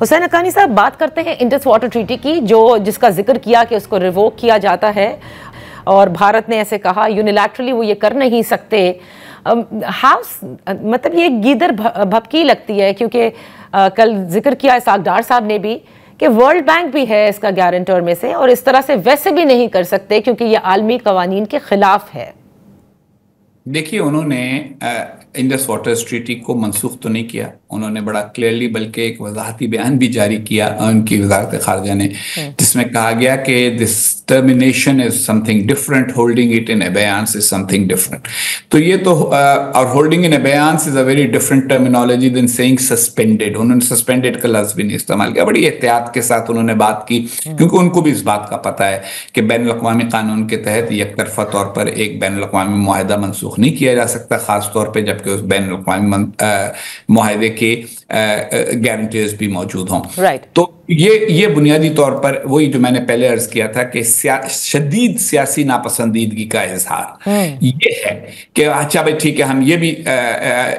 حسین حقانی صاحب، بات کرتے ہیں انڈس واٹر ٹریٹی کی، جس کا ذکر کیا کہ اس کو ریووک کیا جاتا ہے اور بھارت نے ایسے کہا یونیلیٹرلی وہ یہ کر نہیں سکتے. مطلب یہ گیدر بھپکی لگتی ہے، کیونکہ کل ذکر کیا اسحاق ڈار صاحب نے بھی کہ ورلڈ بینک بھی ہے اس کا گارنٹر میں سے، اور اس طرح سے ویسے بھی نہیں کر سکتے کیونکہ یہ عالمی قوانین کے خلاف ہے. دیکھیے، انہوں نے انڈس واٹر ٹریٹی کو منسوخ تو نہیں کیا، انہوں نے بڑا کلیئرلی بلکہ ایک وضاحتی بیان بھی جاری کیا ان کی وزارت خارجہ نے، جس میں کہا گیا کہ this termination is something different, holding it in abeyance is something different. تو یہ تو اور holding in abeyance is a very different terminology than seeing suspended. انہوں نے سسپینڈیڈ کا لفظ بھی نہیں استعمال کیا. بڑی احتیاط کے ساتھ انہوں نے بات کی، کیونکہ ان کو بھی اس بات کا پتہ ہے کہ بین الاقوامی قانون کے تحت یک طرفہ طور پر ایک بین الاقوامی معاہدہ منسوخ نہیں کیا جا سکتا، خاص طور پہ جبکہ اس بین الاقوامی معاہدے کے گارنٹیز بھی موجود ہوں. تو یہ بنیادی طور پر وہی جو میں نے پہلے عرض کیا تھا کہ شدید سیاسی ناپسندیدگی کا اظہار یہ ہے کہ اچھا بھائی ٹھیک ہے، ہم یہ بھی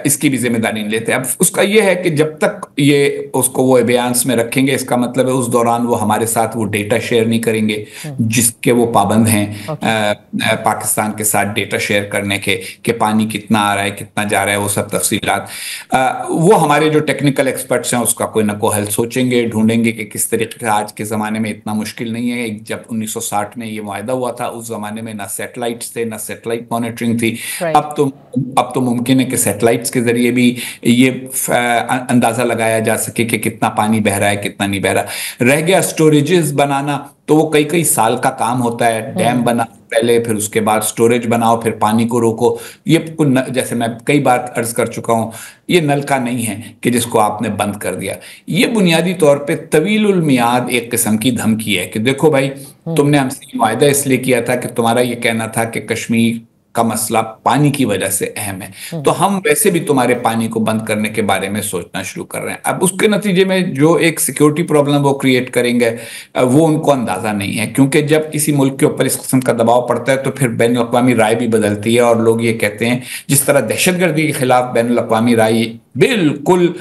اس کی بھی ذمہ داری نہیں لیتے. اب اس کا یہ ہے کہ جب تک یہ اس کو وہ بیانس میں رکھیں گے، اس کا مطلب ہے اس دوران وہ ہمارے ساتھ وہ ڈیٹا شیئر نہیں کریں گے جس کے وہ پابند ہیں پاکستان کے ساتھ ڈیٹا شیئر کرنے کے، کہ پانی کتنا آ رہا ہے کتنا جا رہا ہے، وہ سب تفصیلات وہ ہمارے جو ٹیکنیکل ایکسپرٹس ہیں اس کا کوئی نہ کوئی حل سوچیں گے، ڈھونڈیں گے کہ کس طریقے سے. آج کے زمانے میں اتنا مشکل نہیں ہے. جب 1960 میں یہ معاہدہ ہوا تھا اس زمانے میں نہ سیٹلائٹس تھے نہ سیٹلائٹ مانیٹرنگ تھی. اب تو ممکن ہے کہ سیٹلائٹس کے ذریعے بھی یہ اندازہ لگایا جا سکے کہ کتنا پانی بہ رہا ہے کتنا نہیں بہ رہا. رہ گیا سٹوریجز بنانا، تو وہ کئی سال کا کام ہوتا ہے. ڈیم بنا پہلے، پھر اس کے بعد سٹوریج بناؤ، پھر پانی کو روکو. یہ جیسے میں کئی بار عرض کر چکا ہوں، یہ نل کا نہیں ہے کہ جس کو آپ نے بند کر دیا. یہ بنیادی طور پہ طویل المیعاد ایک قسم کی دھمکی ہے کہ دیکھو بھائی، تم نے ہم سے معاہدہ اس لیے کیا تھا کہ تمہارا یہ کہنا تھا کہ کشمیر کا مسئلہ پانی کی وجہ سے اہم ہے، تو ہم ویسے بھی تمہارے پانی کو بند کرنے کے بارے میں سوچنا شروع کر رہے ہیں. اب اس کے نتیجے میں جو ایک سیکیورٹی پرابلم وہ کریٹ کریں گے وہ ان کو اندازہ نہیں ہے، کیونکہ جب کسی ملک کے اوپر اس قسم کا دباؤ پڑتا ہے تو پھر بین الاقوامی رائے بھی بدلتی ہے. اور لوگ یہ کہتے ہیں جس طرح دہشت گردی کے خلاف بین الاقوامی رائے بالکل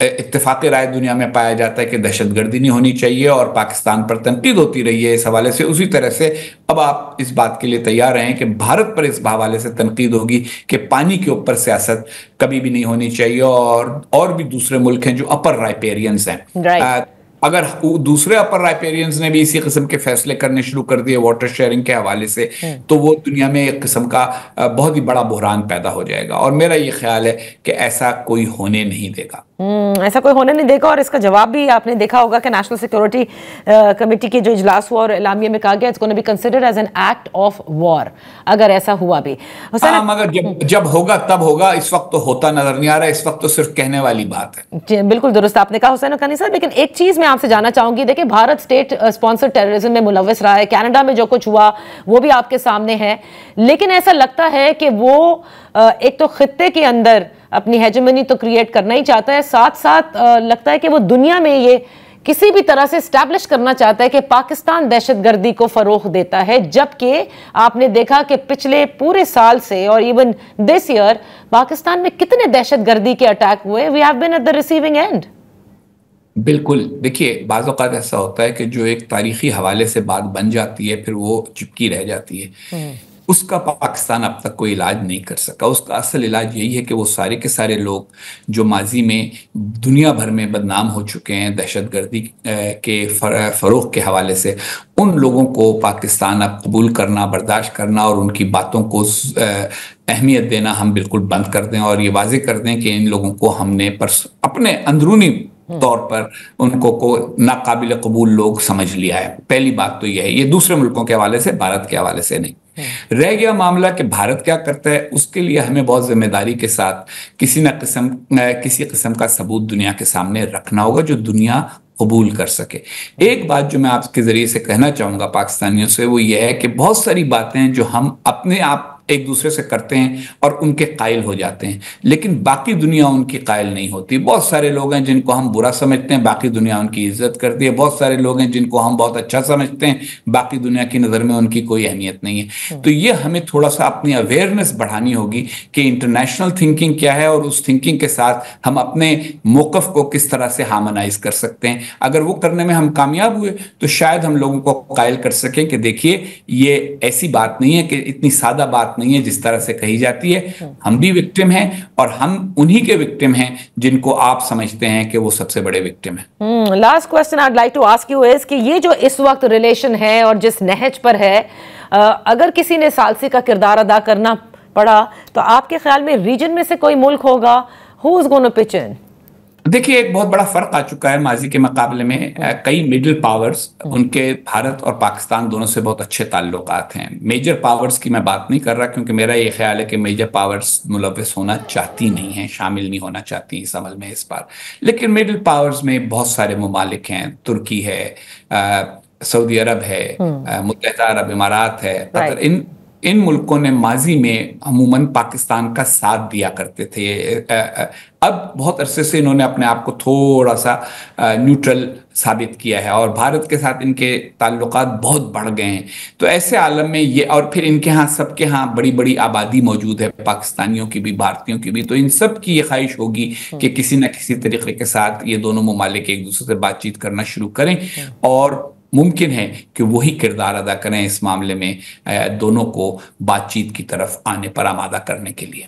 اتفاق رائے دنیا میں پایا جاتا ہے کہ دہشت گردی نہیں ہونی چاہیے اور پاکستان پر تنقید ہوتی رہی ہے اس حوالے سے، اسی طرح سے اب آپ اس بات کے لیے تیار رہیں کہ بھارت پر اس حوالے سے تنقید ہوگی کہ پانی کے اوپر سیاست کبھی بھی نہیں ہونی چاہیے. اور بھی دوسرے ملک ہیں جو اپر رائپیرینز ہیں. اگر دوسرے اپر رائپیرینز نے بھی اسی قسم کے فیصلے کرنے شروع کر دیے واٹر شیئرنگ کے حوالے سے، تو وہ دنیا میں ایک قسم کا بہت ہی بڑا بحران پیدا ہو جائے گا. اور میرا یہ خیال ہے کہ ایسا کوئی ہونے نہیں دے گا. ایسا کوئی ہونے نہیں دے گا. اور اس کا جواب بھی آپ نے دیکھا ہوگا کہ نیشنل سیکورٹی کمیٹی کے جو اجلاس ہوا اور اعلامیہ میں کہا گیا it's gonna be considered as an act of war اگر ایسا ہوا بھی. مگر جب ہوگا تب ہوگا، اس وقت تو ہوتا نظر نہیں آ رہا، اس وقت تو صرف کہنے والی بات ہے. جی بالکل درست آپ نے کہا حسین حقانی صاحب. لیکن ایک چیز میں آپ سے جاننا چاہوں گی، دیکھیں بھارت اسٹیٹ اسپانسر ٹیررزم میں ملوث رہا ہے، کینیڈا میں جو کچھ ہوا وہ بھی آپ کے سامنے ہے، لیکن ایسا لگتا ہے کہ وہ ایک تو خطے کے اندر اپنی ہیجمنی تو کریٹ کرنا ہی چاہتا ہے، ساتھ ساتھ لگتا ہے کہ وہ دنیا میں یہ کسی بھی طرح سے اسٹیبلش کرنا چاہتا ہے کہ پاکستان دہشت گردی کو فروغ دیتا ہے. جبکہ آپ نے دیکھا کہ پچھلے پورے سال سے اور ایون دس ایئر پاکستان میں کتنے دہشت گردی کے اٹیک ہوئے. We have been at the receiving end. بالکل. دیکھیے بعض اوقات ایسا ہوتا ہے کہ جو ایک تاریخی حوالے سے بات بن جاتی ہے پھر وہ چپکی رہ جاتی ہے. اس کا پاکستان اب تک کوئی علاج نہیں کر سکا. اس کا اصل علاج یہی ہے کہ وہ سارے کے سارے لوگ جو ماضی میں دنیا بھر میں بدنام ہو چکے ہیں دہشت گردی کے فروغ کے حوالے سے، ان لوگوں کو پاکستان اب قبول کرنا، برداشت کرنا اور ان کی باتوں کو اہمیت دینا ہم بالکل بند کر دیں، اور یہ واضح کر دیں کہ ان لوگوں کو ہم نے اپنے اندرونی طور پر ان کو ناقابل قبول لوگ سمجھ لیا ہے. پہلی بات تو یہ ہے. یہ دوسرے ملکوں کے حوالے سے، بھارت کے حوالے سے نہیں. رہ گیا معاملہ کہ بھارت کیا کرتا ہے، اس کے لیے ہمیں بہت ذمہ داری کے ساتھ کسی قسم کا ثبوت دنیا کے سامنے رکھنا ہوگا جو دنیا قبول کر سکے. ایک بات جو میں آپ کے ذریعے سے کہنا چاہوں گا پاکستانیوں سے وہ یہ ہے کہ بہت ساری باتیں جو ہم اپنے آپ ایک دوسرے سے کرتے ہیں اور ان کے قائل ہو جاتے ہیں، لیکن باقی دنیا ان کی قائل نہیں ہوتی. بہت سارے لوگ ہیں جن کو ہم برا سمجھتے ہیں، باقی دنیا ان کی عزت کرتی ہے. بہت سارے لوگ ہیں جن کو ہم بہت اچھا سمجھتے ہیں، باقی دنیا کی نظر میں ان کی کوئی اہمیت نہیں ہے. تو یہ ہمیں تھوڑا سا اپنی اویئرنیس بڑھانی ہوگی کہ انٹرنیشنل تھنکنگ کیا ہے، اور اس تھنکنگ کے ساتھ ہم اپنے موقف کو کس طرح سے ہارمونائز کر سکتے ہیں. اگر وہ کرنے میں ہم کامیاب ہوئے تو شاید ہم لوگوں کو قائل کر سکیں کہ دیکھیے یہ ایسی بات نہیں ہے، کہ اتنی سادہ بات نہیں ہے جس طرح سے کہی جاتی ہے. ہم بھی وکٹم ہیں، اور ہم انہی کے وکٹم ہیں جن کو آپ سمجھتے ہیں کہ وہ سب سے بڑے وکٹم ہیں. Last question I like to ask you is کہ یہ جو اس وقت ریلیشن ہے اور جس نہج پر ہے، اگر کسی نے ثالثی کا کردار ادا کرنا پڑا تو آپ کے خیال میں ریجن میں سے کوئی ملک ہوگا who is going to pitch in؟ دیکھیے ایک بہت بڑا فرق آ چکا ہے ماضی کے مقابلے میں. کئی مڈل پاورز، ان کے بھارت اور پاکستان دونوں سے بہت اچھے تعلقات ہیں. میجر پاورز کی میں بات نہیں کر رہا، کیونکہ میرا یہ خیال ہے کہ میجر پاورز ملوث ہونا چاہتی نہیں ہیں، شامل نہیں ہونا چاہتی اس عمل میں اس بار. لیکن مڈل پاورز میں بہت سارے ممالک ہیں. ترکی ہے، سعودی عرب ہے، متحدہ عرب امارات ہے، قطر. ان ملکوں نے ماضی میں عموماً پاکستان کا ساتھ دیا کرتے تھے. اب بہت عرصے سے انہوں نے اپنے آپ کو تھوڑا سا نیوٹرل ثابت کیا ہے، اور بھارت کے ساتھ ان کے تعلقات بہت بڑھ گئے ہیں. تو ایسے عالم میں یہ، اور پھر ان کے ہاں سب کے ہاں بڑی بڑی آبادی موجود ہے، پاکستانیوں کی بھی بھارتیوں کی بھی. تو ان سب کی یہ خواہش ہوگی کہ کسی نہ کسی طریقے کے ساتھ یہ دونوں ممالک ایک دوسرے سے بات چیت کرنا شروع کریں، اور ممکن ہے کہ وہی کردار ادا کریں اس معاملے میں دونوں کو بات چیت کی طرف آنے پر آمادہ کرنے کے لیے.